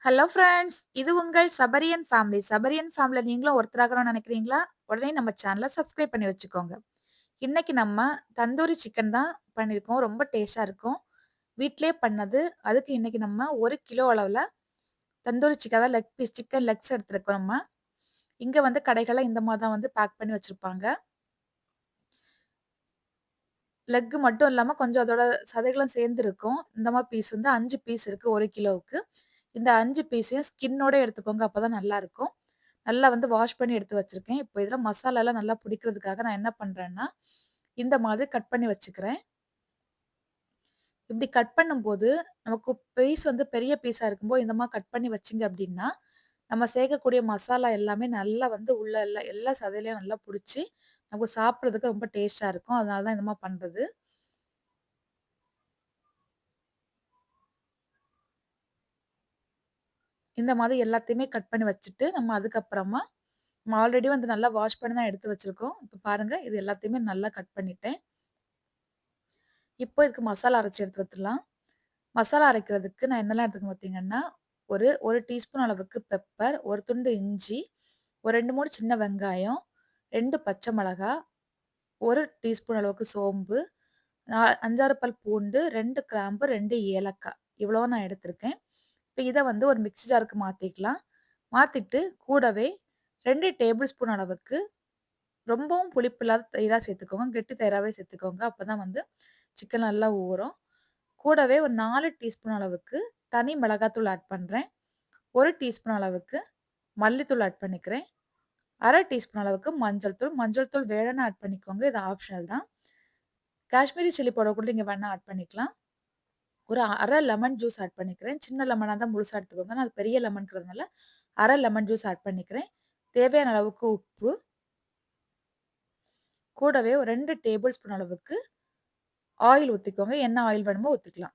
Hello friends. இது உங்கள் சபரியன் family. சபரியன் ஃபேமிலில நீங்களும் ஒருத்தராகணும்னு நினைக்கிறீங்களா? உடனே நம்ம சேனல சப்ஸ்கிரைப் பண்ணி வச்சுக்கோங்க. இன்னைக்கு நம்ம தந்தூரி சிக்கன் தான் பண்ணியிருக்கோம். ரொம்ப டேஸ்ட்டா இருக்கும். வீட்லயே பண்ணது. அதுக்கு இன்னைக்கு நம்ம 1 கிலோ அளவுல தந்தூரி சிக்கன் அதாவது லெக் பீஸ் சிக்கன் லெக்ஸ் எடுத்துருக்கோம் நம்ம. இங்க வந்து கடைகள்ல இந்த மாரி தான் வந்து பேக் பண்ணி வச்சிருப்பாங்க. லெக் மட்டும் இல்லாம கொஞ்சம் அதோட சதைகளும் சேர்ந்து இருக்கும். இந்த மாரி பீஸ் வந்து 5 பீஸ் இருக்கு 1 கிலோவுக்கு. இந்த 5 பீஸையும் ஸ்கின்னோட எடுத்துக்கோங்க. அப்பதான் நல்லாருக்கும். நல்லா வந்து வாஷ் பண்ணி எடுத்து வச்சிருக்கேன். இப்போ இதில மசாலாலாம் நல்லா புடிக்கிறதுக்காக நான் என்ன பண்றேன்னா, இந்த மாதிரி கட் பண்ணி வச்சுக்கிறேன். இப்படி கட் பண்ணும்போது, நமக்கு பீஸ் வந்து பெரிய பீஸா இருக்கும்போது, இந்த மாரி கட் பண்ணி வச்சீங்க அப்படின்னா, நம்ம சேர்க்கக்கூடிய மசாலா எல்லாமே நல்லா வந்து உள்ள எல்லா சதையிலயும் நல்லா புடிச்சு, நமக்கு சாப்பிடுறதுக்கு ரொம்ப டேஸ்ட்டா இருக்கும். அதனால தான் இந்த மாரி பண்றது. இந்த மாதிரி எல்லாத்தையுமே கட் பண்ணி வச்சுட்டு, நம்ம அதுக்கப்புறமா நம்ம ஆல்ரெடி வந்து நல்லா வாஷ் பண்ணி தான் எடுத்து வச்சிருக்கோம். இப்ப பாருங்க, இது எல்லாத்தையுமே நல்லா கட் பண்ணிட்டேன். இப்போ இதுக்கு மசாலா அரைச்சு எடுத்து வத்துரலாம். மசாலா அரைக்கிறதுக்கு நான் என்னலாம் எடுத்துக்கேன் பார்த்தீங்கன்னா, ஒரு 1 டீஸ்பூன் அளவுக்கு பெப்பர், 1 துண்டு இஞ்சி, ஒரு 2, 3 சின்ன வெங்காயம், 2 பச்சை மிளகா, 1 டீஸ்பூன் அளவுக்கு சோம்பு, 5, 6 பல் பூண்டு, 2 கிராம்பு, 2 ஏலக்காய். இவ்வளோ நான் எடுத்திருக்கேன். இப்ப இத வந்து ஒரு மிக்ஸி ஜாருக்கு மாத்திக்கலாம். மாத்திட்டு கூடவே 2 டேபிள் ஸ்பூன் அளவுக்கு ரொம்பவும் புளிப்பு இல்லாத தயிரா சேர்த்துக்கோங்க. கெட்டி தயிராவே சேர்த்துக்கோங்க. அப்பதான் வந்து சிக்கன் நல்லா ஊறும். கூடவே ஒரு 4 டீஸ்பூன் அளவுக்கு தனி மிளகாத்தூள் ஆட் பண்றேன். 1 டீஸ்பூன் அளவுக்கு மல்லித்தூள் ஆட் பண்ணிக்கிறேன். 1/2 டீஸ்பூன் அளவுக்கு மஞ்சள் தூள். மஞ்சள் தூள் வேணும்னா ஆட் பண்ணிக்கோங்க. இது ஆப்ஷனல் தான். காஷ்மீரி சில்லி பவுடர் கூட நீங்க வேணா ஆட் பண்ணிக்கலாம். ஒரு 1/2 லெமன் ஜூஸ் ஆட் பண்ணிக்கிறேன். சின்ன லெமனா தான் முழுசா எடுத்துக்கோங்க. நான் அது பெரிய லெமன்ங்கிறதுனால 1/2 லெமன் ஜூஸ் ஆட் பண்ணிக்கிறேன். தேவையான அளவுக்கு உப்பு, கூடவே ஒரு 2 டேபிள் ஸ்பூன் அளவுக்கு ஆயில் ஊத்திக்கோங்க. என்ன ஆயில் வேணுமோ ஊத்திக்கலாம்.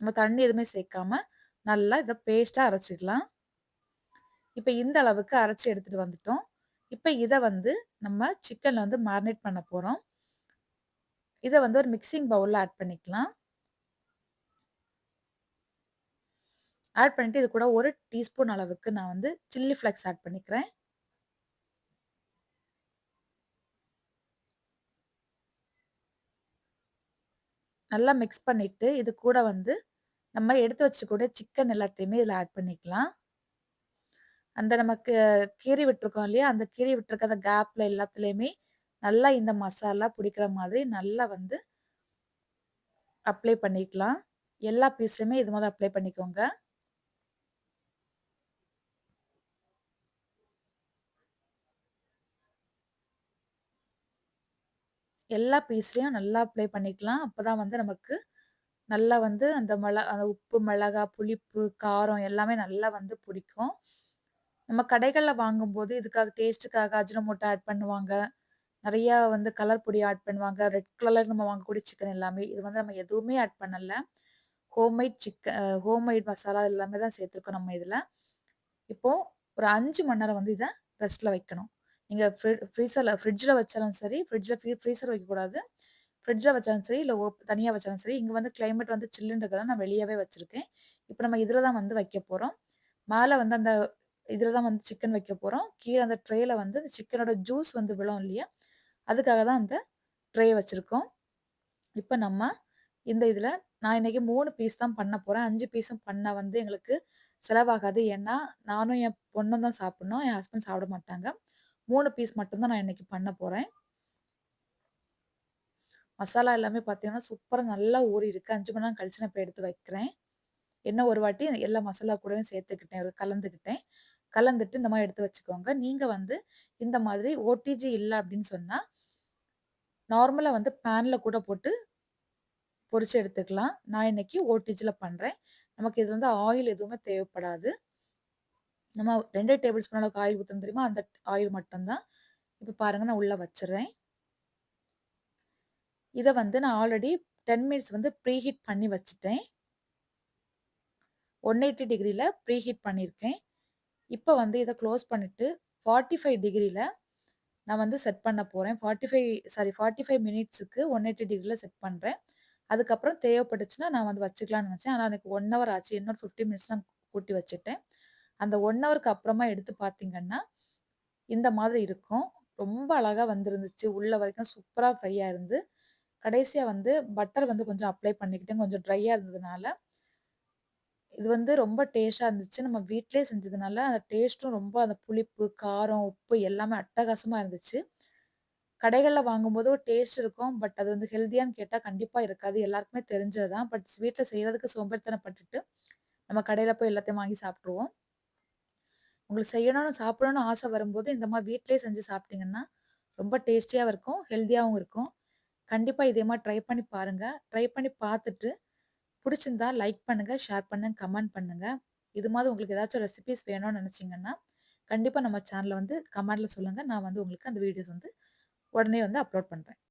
நம்ம தண்ணி எதுவுமே சேர்க்காம நல்லா இத பேஸ்ட்டா அரைச்சுக்கலாம். இப்ப இந்த அளவுக்கு அரைச்சு எடுத்துட்டு வந்துட்டோம். இப்ப இத வந்து நம்ம சிக்கன்ல வந்து மேரினேட் பண்ண போறோம். இத வந்து ஒரு மிக்ஸிங் பவுல்ல ஆட் பண்ணிக்கலாம். ஆட் பண்ணிட்டு இது கூட 1 டீஸ்பூன் அளவுக்கு நான் வந்து சில்லி ஃப்ளேக்ஸ் ஆட் பண்ணிக்கிறேன். நல்லா மிக்ஸ் பண்ணிட்டு, இது கூட வந்து நம்ம எடுத்து வச்சுக்கூடிய சிக்கன் எல்லாத்தையுமே இதுல ஆட் பண்ணிக்கலாம். அந்த நமக்கு கீறி விட்டுருக்கோம் இல்லையா? அந்த கீறி விட்டுருக்க அந்த கேப்ல எல்லாத்துலயுமே நல்லா இந்த மசாலா புடிக்கிற மாதிரி நல்லா வந்து அப்ளை பண்ணிக்கலாம். எல்லா பீஸ்லயுமே இது மாரி அப்ளை பண்ணிக்கோங்க. எல்லா பீஸ்லயும் நல்லா அப்ளை பண்ணிக்கலாம். அப்பதான் வந்து நமக்கு நல்லா வந்து அந்த உப்பு, மிளகா, புளிப்பு, காரம் எல்லாமே நல்லா வந்து புடிக்கும். நம்ம கடைகள்ல வாங்கும்போது இதுக்காக டேஸ்ட்டுக்காக அஜினோமோட்டோ ஆட் பண்ணுவாங்க. நெறையா வந்து கலர் பொடி ஆட் பண்ணுவாங்க. ரெட் கலர்ல நம்ம வாங்கக்கூடிய சிக்கன் எல்லாமே. இது வந்து நம்ம எதுவுமே ஆட் பண்ணல. ஹோம்மேட் மசாலா எல்லாமே தான் சேர்த்துருக்கோம் நம்ம இதுல. இப்போ ஒரு 5 மணி நேரம் வந்து இத ரெஸ்ட்ல வைக்கணும். நீங்க ஃப்ரிட்ஜ்ல வச்சாலும் சரி, ஃப்ரீசர் வைக்கக்கூடாது. ஃப்ரிட்ஜ்ல வச்சாலும் சரி, இல்ல தனியா வச்சாலும் சரி, இங்க வந்து கிளைமேட் வந்து சில்லுன்னு இருக்கறதால நான் வெளியவே வச்சிருக்கேன். இப்ப நம்ம இதுல தான் வந்து வைக்க போறோம். மேல வந்து அந்த இதுல தான் வந்து சிக்கன் வைக்க போறோம். கீழ அந்த ட்ரேல வந்து அந்த சிக்கனோட ஜூஸ் வந்து விழும் இல்லையா? அதுக்காக தான் அந்த ட்ரே வச்சிருக்கோம். இப்ப நம்ம இந்த இதுல நான் இன்னைக்கு 3 பீஸ் தான் பண்ண போறேன். 5 பீஸும் பண்ணா வந்து எங்களுக்கு செலவாகாது. ஏன்னா, நானும் என் பொண்ணும் தான் சாப்பிடணும். என் ஹஸ்பண்ட் சாப்பிட மாட்டாங்க. 3 பீஸ் மட்டும் தான் நான் இன்னைக்கு பண்ண போறேன். மசாலா எல்லாமே பார்த்தீங்கன்னா, சூப்பரா நல்லா ஊறியிருக்கு. 5 மணி நேரம் கழிச்சு நான் இப்ப எடுத்து வைக்கிறேன். இன்னும் ஒரு வாட்டி எல்லா மசாலா கூடயும் சேர்த்துக்கிட்டேன். கலந்துக்கிட்டேன். கலந்துட்டு இந்த மாரி எடுத்து வச்சுக்கோங்க. நீங்க வந்து இந்த மாதிரி ஓடிஜி இல்ல அப்படின்னு சொன்னா, நார்மலா வந்து பேன்ல கூட போட்டு பொரிச்சு எடுத்துக்கலாம். நான் இன்னைக்கு ஓடிஜில பண்றேன். நமக்கு இது வந்து ஆயில் எதுவுமே தேவைப்படாது. நம்ம 2 டேபிள் ஸ்பூன் அளவுக்கு ஆயில் ஊத்தணும் தெரியுமா? அந்த ஆயில் மட்டும் தான். இப்ப பாருங்க நான் உள்ள வச்சுர்றேன். இத வந்து நான் ஆல்ரெடி 10 மினிட்ஸ் வந்து ப்ரீஹீட் பண்ணி வச்சுட்டேன். 180 டிகிரில ப்ரீஹீட் பண்ணியிருக்கேன். இப்ப வந்து இத குளோஸ் பண்ணிட்டு 45 டிகிரில நான் வந்து செட் பண்ண போறேன். 45 மினிட்ஸ்க்கு 180 டிகிரில செட் பண்றேன். அதுக்கப்புறம் தேவைப்பட்டுச்சுன்னா நான் வந்து வச்சுக்கலாம்னு நெனச்சேன். ஆனா எனக்கு 1 ஹவர் ஆச்சு. இன்னொரு 15 மினிட்ஸ் தான் கூட்டி வச்சுட்டேன். அந்த 1 ஹவருக்கு அப்புறமா எடுத்து பார்த்தீங்கன்னா, இந்த மாதிரி இருக்கும். ரொம்ப அழகா வந்திருந்துச்சு. உள்ள வரைக்கும் சூப்பரா ஃப்ரை ஆயிருந்து. கடைசியா வந்து பட்டர் வந்து கொஞ்சம் அப்ளை பண்ணிக்கிட்டேன். கொஞ்சம் ட்ரையா இருந்ததுனால. இது வந்து ரொம்ப டேஸ்ட்டா இருந்துச்சு. நம்ம வீட்லயே செஞ்சதுனால, அந்த டேஸ்ட்டும் ரொம்ப அந்த புளிப்பு, காரம், உப்பு எல்லாமே அட்டகாசமா இருந்துச்சு. கடைகள்ல வாங்கும்போது ஒரு டேஸ்ட் இருக்கும். பட் அது வந்து ஹெல்தியான்னு கேட்டா கண்டிப்பா இருக்காது. எல்லாருக்குமே தெரிஞ்சது தான். பட் வீட்ல செய்றதுக்கு சோம்பேறித்தனப்பட்டுட்டு, நம்ம கடையில போய் எல்லாத்தையும் வாங்கி சாப்ட்டுருவோம். உங்களுக்கு செய்யணும்னு, சாப்பிடணும்னு ஆசை வரும்போது, இந்த மாரி வீட்லயே செஞ்சு சாப்பிட்டீங்கன்னா, ரொம்ப டேஸ்டியாவும் இருக்கும், ஹெல்தியாவும் இருக்கும். கண்டிப்பா இதே மாரி ட்ரை பண்ணி பாருங்க. ட்ரை பண்ணி பார்த்துட்டு, புடிச்சிருந்தா லைக் பண்ணுங்க, ஷேர் பண்ணுங்க, கமெண்ட் பண்ணுங்க. இது மாரி உங்களுக்கு ஏதாச்சும் ரெசிபீஸ் வேணும்னு நெனச்சீங்கன்னா, கண்டிப்பா நம்ம சேனல்ல வந்து கமெண்ட்ல சொல்லுங்க. நான் வந்து உங்களுக்கு அந்த வீடியோஸ் வந்து உடனே வந்து அப்லோட் பண்றேன்.